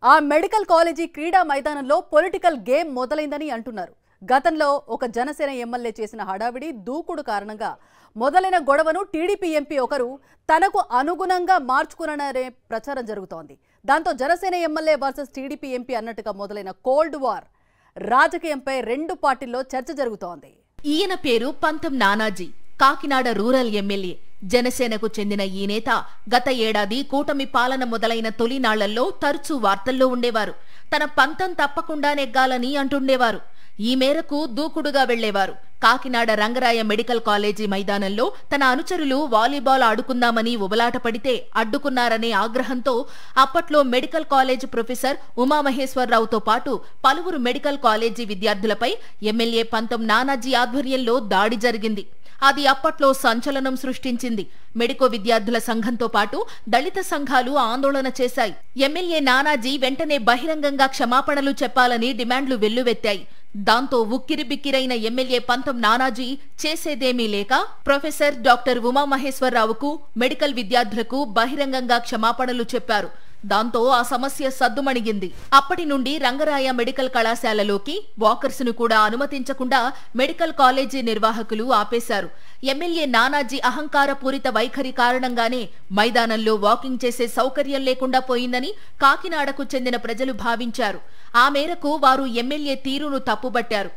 ఆ medical college క్రీడా మైదానంలో పొలిటికల్ గేమ్ మొదలైందని అంటున్నారు. గతంలో ఒక జనసేన ఎమ్మెల్యే చేసిన హడావిడి దూకుడు కారణంగా మొదలైన గొడవను టీడీపీ ఎంపీ ఒకరు తనకు అనుగుణంగా మార్చుకున్నారనే ప్రచారం జరుగుతోంది. దాంతో Janasena MLA versus TDP MP అన్నట్టుగా మొదలైన కోల్డ్ వార్ రాజకీయంపై రెండు పార్టీల్లో చర్చ జరుగుతోంది. ఈయన పేరు పంతం నానాజీ, కాకినాడ రూరల్ ఎమ్మెల్యే. జనసేనకు చెందిన ఈ నేత గత ఏడాది కూటమి పాలన మొదలైన తొలినాళ్లలో తరచూ వార్తల్లో ఉండేవారు. తన పంతం తప్పకుండా నెగ్గాలని అంటుండేవారు. ఈ మేరకు దూకుడుగా వెళ్లేవారు. కాకినాడ రంగరాయ మెడికల్ కాలేజీ మైదానంలో తన అనుచరులు వాలీబాల్ ఆడుకుందామని ఉబలాట పడితే అడ్డుకున్నారనే ఆగ్రహంతో అప్పట్లో మెడికల్ కాలేజ్ ప్రొఫెసర్ ఉమామహేశ్వరరావుతో పాటు పలువురు మెడికల్ కాలేజీ విద్యార్థులపై ఎమ్మెల్యే పంతం నానాజీ ఆధ్వర్యంలో దాడి జరిగింది. అది అప్పట్లో సంచలనం సృష్టించింది. మెడికో విద్యార్థుల సంఘంతో పాటు దళిత సంఘాలు ఆందోళన చేశాయి. ఎమ్మెల్యే నానాజీ వెంటనే బహిరంగంగా క్షమాపణలు చెప్పాలని డిమాండ్లు వెల్లువెత్తాయి. దాంతో ఉక్కిరిబిక్కిరైన ఎమ్మెల్యే పంతం నానాజీ చేసేదేమీ లేక ప్రొఫెసర్ డాక్టర్ ఉమామహేశ్వరరావుకు, మెడికల్ విద్యార్థులకు బహిరంగంగా క్షమాపణలు చెప్పారు. దాంతో ఆ సమస్య సద్దుమణిగింది. అప్పటి నుండి రంగరాయ మెడికల్ కళాశాలలోకి వాకర్స్ ను కూడా అనుమతించకుండా మెడికల్ కాలేజీ నిర్వాహకులు ఆపేశారు. ఎమ్మెల్యే నానాజీ అహంకారపూరిత వైఖరి కారణంగానే మైదానంలో వాకింగ్ చేసే సౌకర్యం లేకుండా పోయిందని కాకినాడకు చెందిన ప్రజలు భావించారు. ఆ మేరకు వారు ఎమ్మెల్యే తీరును తప్పుబట్టారు.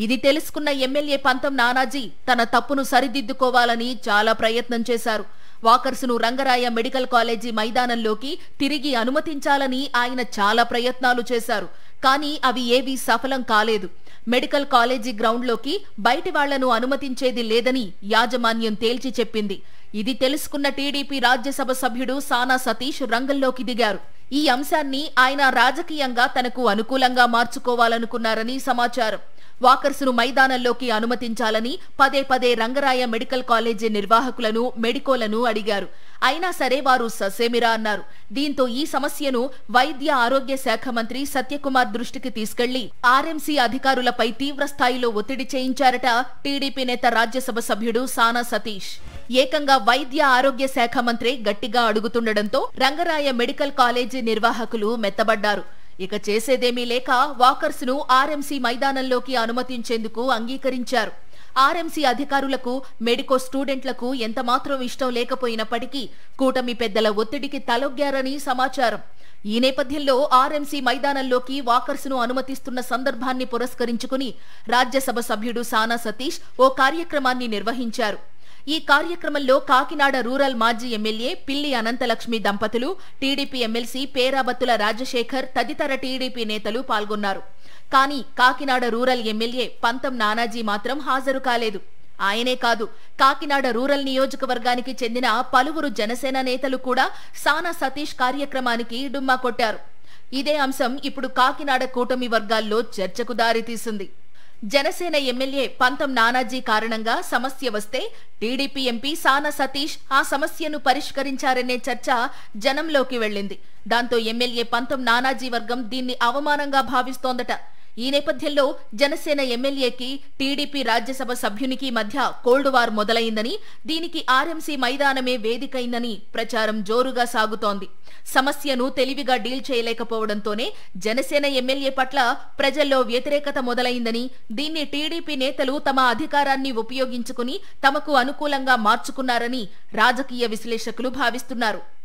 ఇది తెలుసుకున్న ఎమ్మెల్యే పంతం నానాజీ తన తప్పును సరిదిద్దుకోవాలని చాలా ప్రయత్నం చేశారు. వాకర్స్ ను రంగరాయ మెడికల్ కాలేజీ మైదానంలోకి తిరిగి అనుమతించాలని ఆయన చాలా ప్రయత్నాలు చేశారు. కానీ అవి ఏవీ సఫలం కాలేదు. మెడికల్ కాలేజీ గ్రౌండ్లోకి బయటి వాళ్లను అనుమతించేది లేదని యాజమాన్యం తేల్చి చెప్పింది. ఇది తెలుసుకున్న టీడీపీ రాజ్యసభ సభ్యుడు సానా సతీష్ రంగంలోకి దిగారు. ఈ అంశాన్ని ఆయన రాజకీయంగా తనకు అనుకూలంగా మార్చుకోవాలనుకున్నారని సమాచారం. వాకర్స్ ను మైదానంలోకి అనుమతించాలని పదే పదే రంగరాయ మెడికల్ కాలేజీ నిర్వాహకులను, మెడికోలను అడిగారు. అయినా సరే వారు ససేమిరా అన్నారు. దీంతో ఈ సమస్యను వైద్య ఆరోగ్య శాఖ మంత్రి సత్యకుమార్ దృష్టికి తీసుకెళ్లి ఆర్ఎంసీ అధికారులపై తీవ్రస్థాయిలో ఒత్తిడి చేయించారట టీడీపీ నేత రాజ్యసభ సభ్యుడు సానా సతీష్. ఏకంగా వైద్య ఆరోగ్య శాఖ మంత్రి గట్టిగా అడుగుతుండటంతో రంగరాయ మెడికల్ కాలేజీ నిర్వాహకులు మెత్తబడ్డారు. ఇక చేసేదేమీ లేక వాకర్స్ ను ఆర్ఎంసీ మైదానంలోకి అనుమతించేందుకు అంగీకరించారు. ఆర్ఎంసీ అధికారులకు, మెడికో స్టూడెంట్లకు ఎంతమాత్రం ఇష్టం లేకపోయినప్పటికీ కూటమి పెద్దల ఒత్తిడికి తలొగ్గారని సమాచారం. ఈ నేపథ్యంలో ఆర్ఎంసీ మైదానంలోకి వాకర్స్ ను అనుమతిస్తున్న సందర్భాన్ని పురస్కరించుకుని రాజ్యసభ సభ్యుడు సానా సతీష్ ఓ కార్యక్రమాన్ని నిర్వహించారు. ఈ కార్యక్రమంలో కాకినాడ రూరల్ మాజీ ఎమ్మెల్యే పిల్లి అనంతలక్ష్మి దంపతులు, టీడీపీ ఎమ్మెల్సీ పేరాబత్తుల రాజశేఖర్ తదితర టీడీపీ నేతలు పాల్గొన్నారు. కానీ కాకినాడ రూరల్ ఎమ్మెల్యే పంతం నానాజీ మాత్రం హాజరు కాలేదు. ఆయనే కాదు, కాకినాడ రూరల్ నియోజకవర్గానికి చెందిన పలువురు జనసేన నేతలు కూడా సానా సతీష్ కార్యక్రమానికి డుమ్మా కొట్టారు. ఇదే అంశం ఇప్పుడు కాకినాడ కూటమి వర్గాల్లో చర్చకు దారితీసింది. జనసేన ఎమ్మెల్యే పంతం నానాజీ కారణంగా సమస్య వస్తే టీడీపీ ఎంపీ సానా సతీష్ ఆ సమస్యను పరిష్కరించారనే చర్చ జనంలోకి వెళ్లింది. దాంతో ఎమ్మెల్యే పంతం నానాజీ వర్గం దీన్ని అవమానంగా భావిస్తోందట. ఈ నేపథ్యంలో జనసేన ఎమ్మెల్యేకి, టీడీపీ రాజ్యసభ సభ్యునికి మధ్య కోల్డ్ వార్ మొదలైందని, దీనికి ఆర్ఎంసీ మైదానమే వేదికైందని ప్రచారం జోరుగా సాగుతోంది. సమస్యను తెలివిగా డీల్ చేయలేకపోవడంతోనే జనసేన ఎమ్మెల్యే పట్ల ప్రజల్లో వ్యతిరేకత మొదలైందని, దీన్ని టీడీపీ నేతలు తమ అధికారాన్ని ఉపయోగించుకుని తమకు అనుకూలంగా మార్చుకున్నారని రాజకీయ విశ్లేషకులు భావిస్తున్నారు.